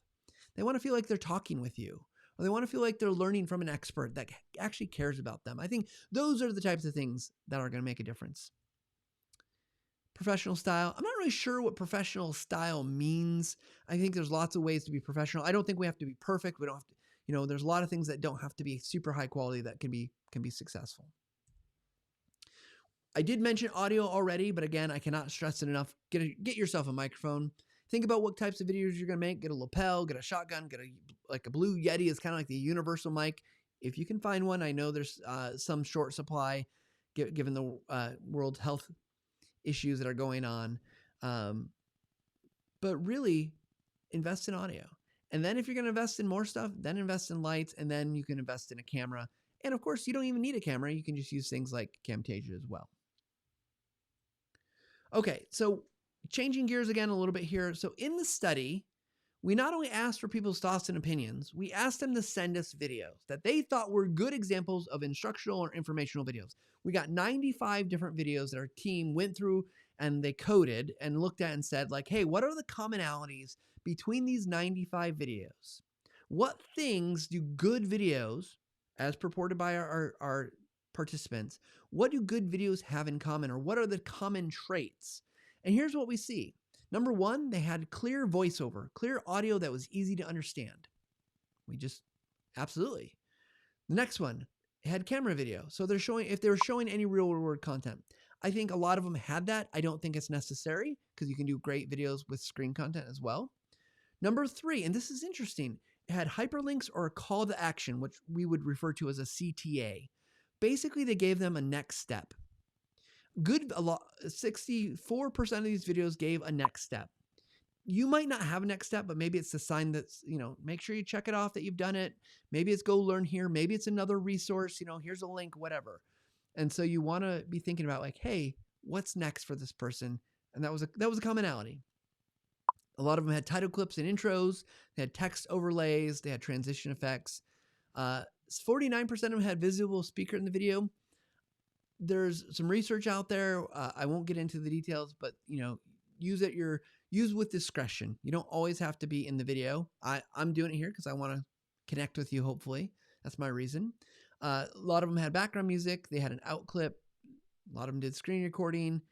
They want to feel like they're talking with you, or they want to feel like they're learning from an expert that actually cares about them. I think those are the types of things that are going to make a difference. Professional style. I'm not really sure what professional style means. I think there's lots of ways to be professional. I don't think we have to be perfect. We don't have to, there's a lot of things that don't have to be super high quality that can be successful. I did mention audio already, but again, I cannot stress it enough. Get yourself a microphone. Think about what types of videos you're going to make. Get a lapel, get a shotgun, get a Blue Yeti is kind of like the universal mic. If you can find one, I know there's some short supply given the world health issues that are going on. But really invest in audio. And then if you're going to invest in more stuff, then invest in lights, and then you can invest in a camera. And of course, you don't even need a camera. You can just use things like Camtasia as well. Okay, so changing gears again a little bit here. So in the study, we not only asked for people's thoughts and opinions, we asked them to send us videos that they thought were good examples of instructional or informational videos. We got 95 different videos that our team went through and they coded and looked at and said like, hey, what are the commonalities between these 95 videos? What things do good videos, as purported by our participants, what do good videos have in common, or what are the common traits? And here's what we see. Number 1, they had clear voiceover, clear audio that was easy to understand. Absolutely. The next one, it had camera video. So if they were showing any real world content. I think a lot of them had that. I don't think it's necessary, because you can do great videos with screen content as well. Number 3, and this is interesting, it had hyperlinks or a call to action, which we would refer to as a CTA. Basically, they gave them a next step. 64% of these videos gave a next step. You might not have a next step, but maybe it's a sign that's, make sure you check it off that you've done it. Maybe it's go learn here. Maybe it's another resource, here's a link, whatever. And so you want to be thinking about like, hey, what's next for this person? And that was a commonality. A lot of them had title clips and intros. They had text overlays. They had transition effects. 49% of them had visible speaker in the video. There's some research out there. I won't get into the details, but use with discretion. You don't always have to be in the video. I'm doing it here because I want to connect with you. Hopefully, that's my reason. A lot of them had background music. They had an out clip. A lot of them did screen recording,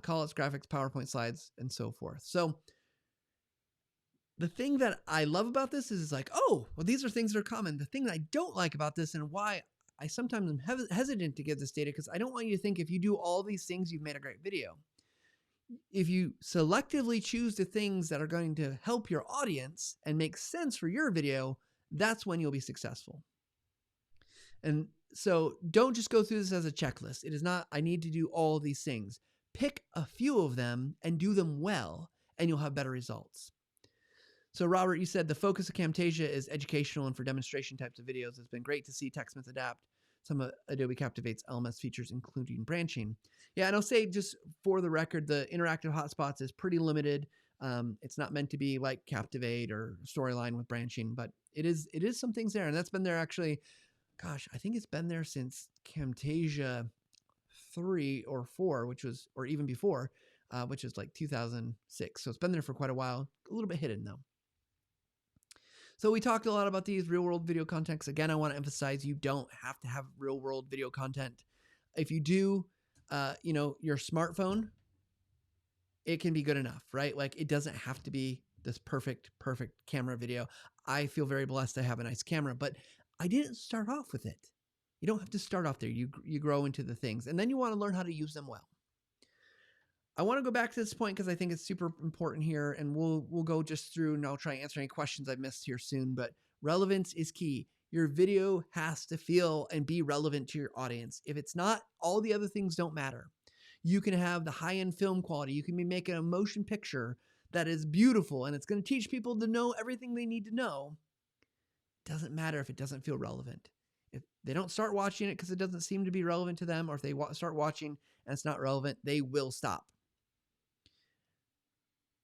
call-outs, graphics, PowerPoint slides, and so forth. So the thing that I love about this is like, oh, well, these are things that are common. The thing that I don't like about this, and why I sometimes am hesitant to give this data, because I don't want you to think if you do all these things, you've made a great video. If you selectively choose the things that are going to help your audience and make sense for your video, that's when you'll be successful. And so don't just go through this as a checklist. It is not, I need to do all these things. Pick a few of them and do them well, and you'll have better results. So Robert, you said the focus of Camtasia is educational and for demonstration types of videos. It's been great to see TechSmith adapt some of Adobe Captivate's LMS features, including branching. Yeah, and I'll say just for the record, the interactive hotspots is pretty limited. It's not meant to be like Captivate or Storyline with branching, but it is some things there. And that's been there actually, gosh, I think it's been there since Camtasia 3 or 4, or even before. which is like 2006. So it's been there for quite a while, a little bit hidden though. So we talked a lot about these real world video contents. Again, I want to emphasize you don't have to have real world video content. If you do, your smartphone, it can be good enough, right? Like it doesn't have to be this perfect camera video. I feel very blessed to have a nice camera, but I didn't start off with it. You don't have to start off there. You grow into the things, and then you want to learn how to use them well. I want to go back to this point because I think it's super important here, and we'll go just through, and I'll try and answer any questions I've missed here soon. But relevance is key. Your video has to feel and be relevant to your audience. If it's not, all the other things don't matter. You can have the high-end film quality. You can be making a motion picture that is beautiful, and it's going to teach people to know everything they need to know. It doesn't matter if it doesn't feel relevant. If they don't start watching it because it doesn't seem to be relevant to them, or if they start watching and it's not relevant, they will stop.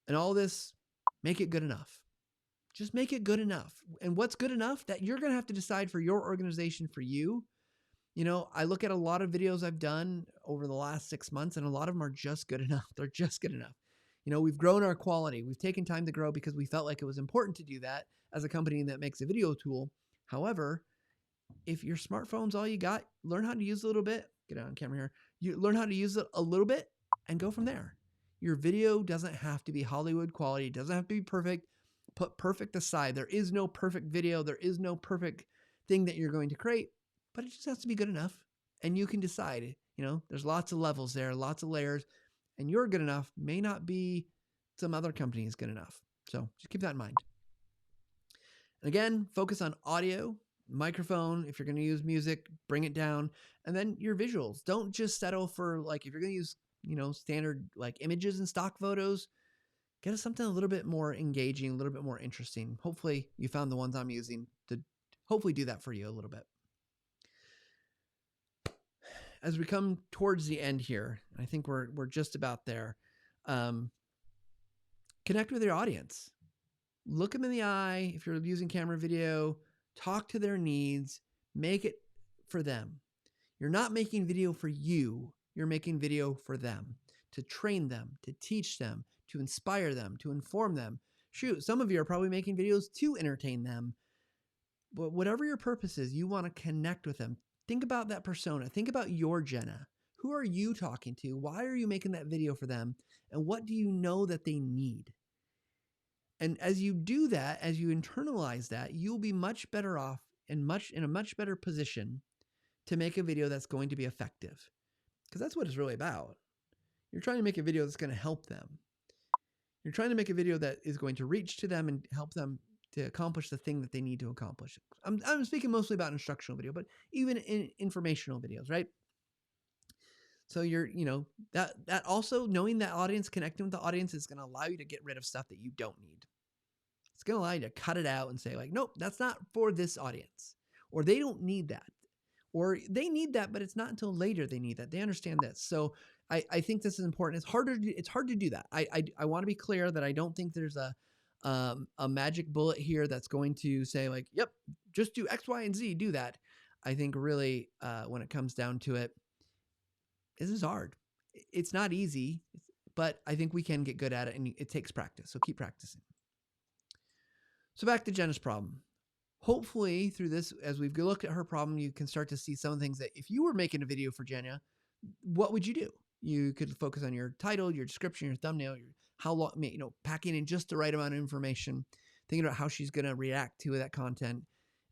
And all this, make it good enough. Just make it good enough. And what's good enough? That you're going to have to decide for your organization, for you. I look at a lot of videos I've done over the last 6 months, and a lot of them are just good enough. They're just good enough. We've grown our quality. We've taken time to grow because we felt like it was important to do that as a company that makes a video tool. However, if your smartphone's all you got, learn how to use it a little bit. Get on camera here. You learn how to use it a little bit and go from there. Your video doesn't have to be Hollywood quality. It doesn't have to be perfect. Put perfect aside. There is no perfect video. There is no perfect thing that you're going to create, but it just has to be good enough. And you can decide, there's lots of levels there, lots of layers, and your good enough may not be some other company's good enough. So just keep that in mind. And again, focus on audio, microphone. If you're going to use music, bring it down. And then your visuals. Don't just settle for if you're going to use standard images and stock photos, get us something a little bit more engaging, a little bit more interesting. Hopefully you found the ones I'm using to hopefully do that for you a little bit. As we come towards the end here, I think we're just about there. Connect with your audience. Look them in the eye. If you're using camera video, talk to their needs, make it for them. You're not making video for you. You're making video for them, to train them, to teach them, to inspire them, to inform them. Shoot, some of you are probably making videos to entertain them. But whatever your purpose is, you want to connect with them. Think about that persona. Think about your Jenna. Who are you talking to? Why are you making that video for them? And what do you know that they need? And as you do that, as you internalize that, you'll be much better off and in a much better position to make a video that's going to be effective. Because that's what it's really about. You're trying to make a video that's going to help them. You're trying to make a video that is going to reach to them and help them to accomplish the thing that they need to accomplish. I'm speaking mostly about instructional video, but even in informational videos, right? So that also knowing that audience, connecting with the audience is going to allow you to get rid of stuff that you don't need. It's going to allow you to cut it out and say nope, that's not for this audience, or they don't need that. Or they need that, but it's not until later they need that. They understand this. So I think this is important. It's hard to do that. I want to be clear that I don't think there's a magic bullet here that's going to say yep, just do X, Y, and Z, do that. I think really when it comes down to it, this is hard. It's not easy, but I think we can get good at it, and it takes practice. So keep practicing. So back to Jenna's problem. Hopefully through this, as we've looked at her problem, you can start to see some things that if you were making a video for Jenna, what would you do? You could focus on your title, your description, your thumbnail, how long, packing in just the right amount of information, thinking about how she's going to react to that content.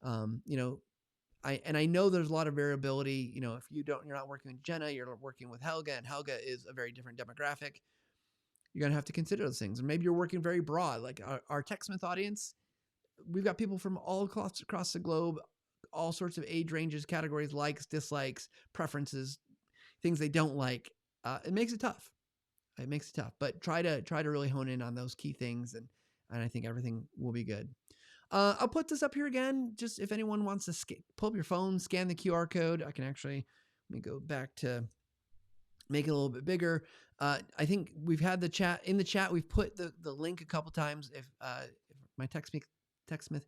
I know there's a lot of variability. If you're not working with Jenna, you're working with Helga, and Helga is a very different demographic. You're going to have to consider those things. Or maybe you're working very broad, like our TechSmith audience. We've got people from all across the globe, all sorts of age ranges, categories, likes, dislikes, preferences, things they don't like. It makes it tough. But try to really hone in on those key things, and I think everything will be good. I'll put this up here again, just if anyone wants to pull up your phone, scan the QR code. I can actually, let me go back to make it a little bit bigger. I think we've had the chat. In the chat, we've put the link a couple times. If my TechSmith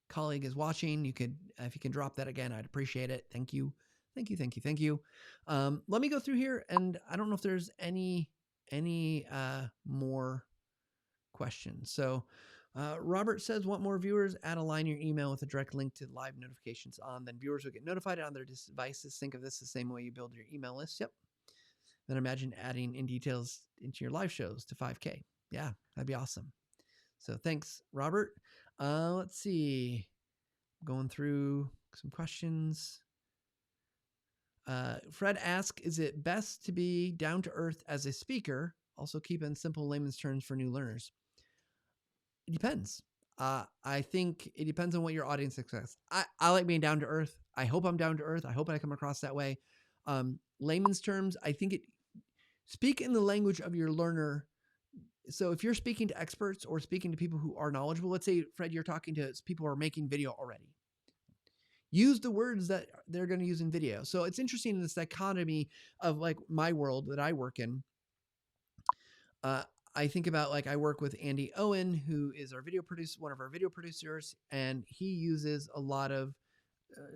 colleague is watching, if you can drop that again, I'd appreciate it. Thank you. Let me go through here, and I don't know if there's any any more questions. So Robert says, want more viewers? Add a line in your email with a direct link to live notifications on. Then viewers will get notified on their devices. Think of this the same way you build your email list. Yep. Then imagine adding in details into your live shows to 5K. Yeah, that'd be awesome. So thanks, Robert. Let's see. Going through some questions. Fred asks, is it best to be down to earth as a speaker? Also keep in simple layman's terms for new learners. It depends. I think it depends on what your audience expects. I like being down to earth. I hope I'm down to earth. I hope I come across that way. Layman's terms, I think speak in the language of your learner. So if you're speaking to experts or speaking to people who are knowledgeable, let's say, Fred, you're talking to people who are making video already. Use the words that they're going to use in video. So it's interesting in this dichotomy of like my world that I work in. I think about like I work with Andy Owen, who is our video producer, one of our video producers, and he uses a lot of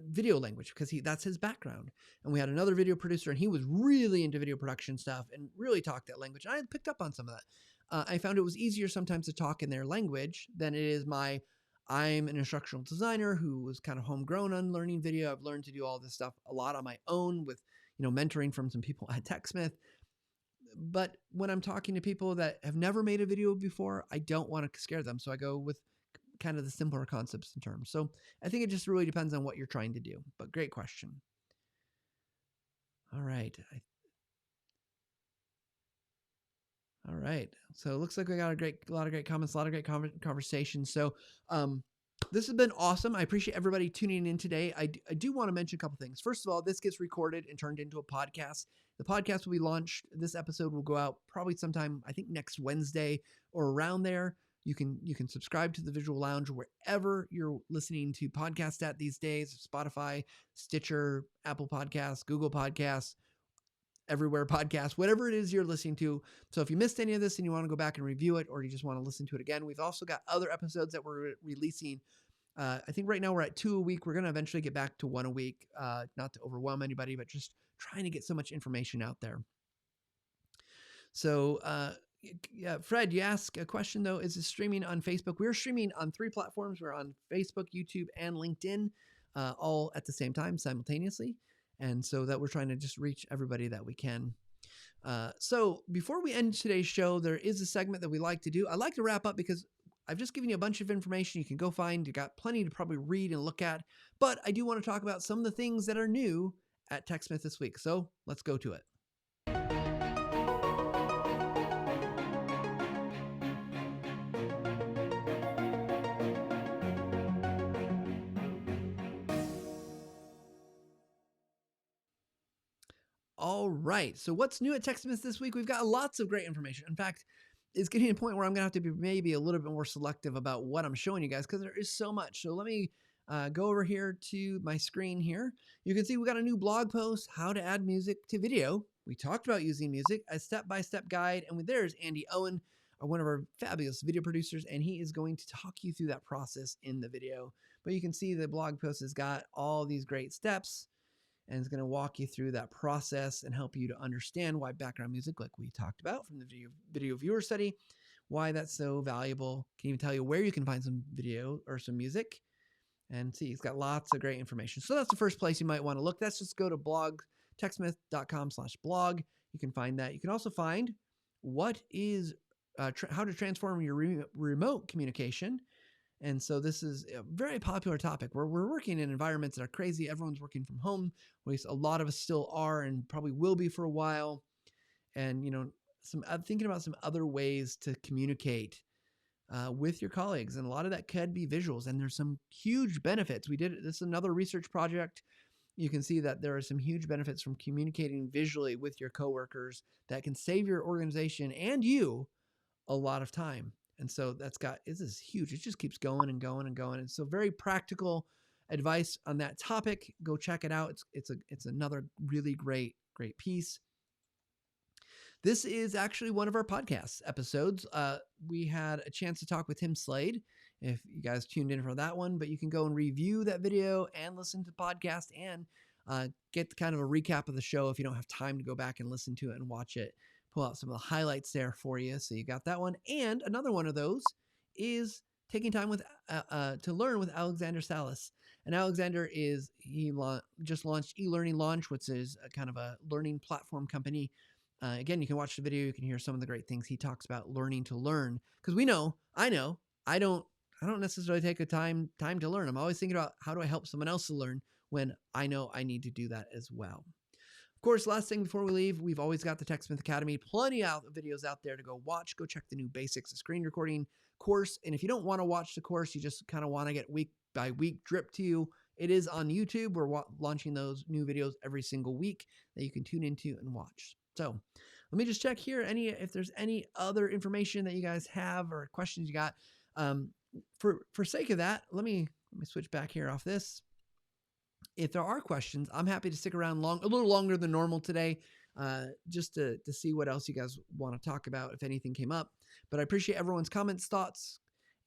video language because that's his background. And we had another video producer, and he was really into video production stuff and really talked that language. And I picked up on some of that. I found it was easier sometimes to talk in their language than it is I'm an instructional designer who was kind of homegrown on learning video. I've learned to do all this stuff a lot on my own with, mentoring from some people at TechSmith. But when I'm talking to people that have never made a video before, I don't want to scare them. So I go with kind of the simpler concepts and terms. So I think it just really depends on what you're trying to do. But great question. All right. All right. So it looks like we got a lot of great comments, a lot of great conversations. So this has been awesome. I appreciate everybody tuning in today. I do want to mention a couple things. First of all, this gets recorded and turned into a podcast. The podcast will be launched. This episode will go out probably sometime, I think next Wednesday or around there. You can subscribe to the Visual Lounge wherever you're listening to podcasts at these days, Spotify, Stitcher, Apple Podcasts, Google Podcasts, everywhere podcasts, whatever it is you're listening to. So if you missed any of this and you want to go back and review it, or you just want to listen to it again, we've also got other episodes that we're releasing. I think right now we're at 2 a week. We're going to eventually get back to 1 a week, not to overwhelm anybody, but just trying to get so much information out there. So, yeah, Fred, you asked a question though, is it streaming on Facebook? We're streaming on 3 platforms. We're on Facebook, YouTube, and LinkedIn, all at the same time, simultaneously. And so that we're trying to just reach everybody that we can. So before we end today's show, there is a segment that we like to do. I like to wrap up because I've just given you a bunch of information you can go find. You got plenty to probably read and look at, but I do want to talk about some of the things that are new at TechSmith this week. So let's go to it. All right. So what's new at TechSmith this week? We've got lots of great information. In fact, it's getting to a point where I'm going to have to be maybe a little bit more selective about what I'm showing you guys because there is so much. So let me go over here to my screen here. You can see we got a new blog post, how to add music to video. We talked about using music, a step-by-step guide. And there's Andy Owen, one of our fabulous video producers, and he is going to talk you through that process in the video. But you can see the blog post has got all these great steps, and it's going to walk you through that process and help you to understand why background music, like we talked about from the video viewer study, why that's so valuable. Can even tell you where you can find some video or some music. And see, it's got lots of great information. So that's the first place you might want to look. That's just go to techsmith.com/blog. You can find that. You can also find what is how to transform your remote communication. And so this is a very popular topic where we're working in environments that are crazy. Everyone's working from home. At least a lot of us still are and probably will be for a while. And, thinking about some other ways to communicate with your colleagues. And a lot of that could be visuals. And there's some huge benefits. This is another research project. You can see that there are some huge benefits from communicating visually with your coworkers that can save your organization and you a lot of time. And so this is huge. It just keeps going and going and going. And so very practical advice on that topic. Go check it out. It's another really great piece. This is actually one of our podcast episodes. We had a chance to talk with Tim Slade, if you guys tuned in for that one, but you can go and review that video and listen to the podcast and get kind of a recap of the show if you don't have time to go back and listen to it and watch it pull out some of the highlights there for you. So you got that one. And another one of those is taking time with to learn with Alexander Salas. And Alexander just launched eLearning Launch, which is a kind of a learning platform company. Again, you can watch the video. You can hear some of the great things he talks about learning to learn. Because I don't necessarily take a time to learn. I'm always thinking about how do I help someone else to learn when I know I need to do that as well. Of course, last thing before we leave, we've always got the TechSmith Academy. Plenty of videos out there to go watch. Go check the new basics of screen recording course. And if you don't want to watch the course, you just kind of want to get week by week drip to you, it is on YouTube. We're launching those new videos every single week that you can tune into and watch. So let me just check here if there's any other information that you guys have or questions you got. For sake of that, let me switch back here off this. If there are questions, I'm happy to stick around a little longer than normal today, just to see what else you guys want to talk about if anything came up. But I appreciate everyone's comments, thoughts,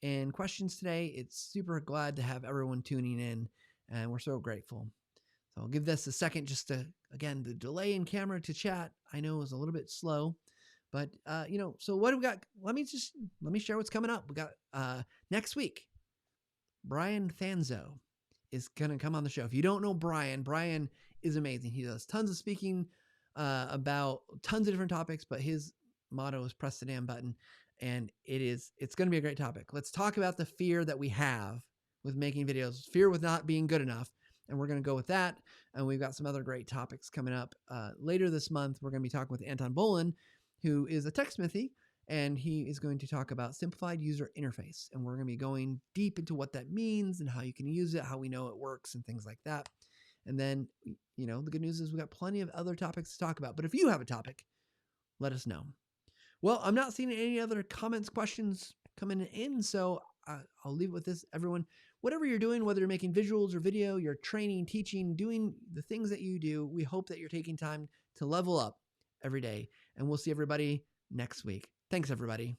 and questions today. It's super glad to have everyone tuning in, and we're so grateful. So I'll give this a second just again, the delay in camera to chat, I know is a little bit slow. But, so what do we got? Let me share what's coming up. We got next week, Brian Fanzo is going to come on the show. If you don't know Brian is amazing. He does tons of speaking about tons of different topics, but his motto is press the damn button. And it's going to be a great topic. Let's talk about the fear that we have with making videos, fear with not being good enough. And we're going to go with that. And we've got some other great topics coming up. Later this month, we're going to be talking with Anton Bolin, who is a TechSmithy, and he is going to talk about simplified user interface. And we're going to be going deep into what that means and how you can use it, how we know it works, and things like that. And then, the good news is we've got plenty of other topics to talk about. But if you have a topic, let us know. Well, I'm not seeing any other comments, questions coming in, so I'll leave it with this, everyone. Whatever you're doing, whether you're making visuals or video, you're training, teaching, doing the things that you do, we hope that you're taking time to level up every day. And we'll see everybody next week. Thanks, everybody.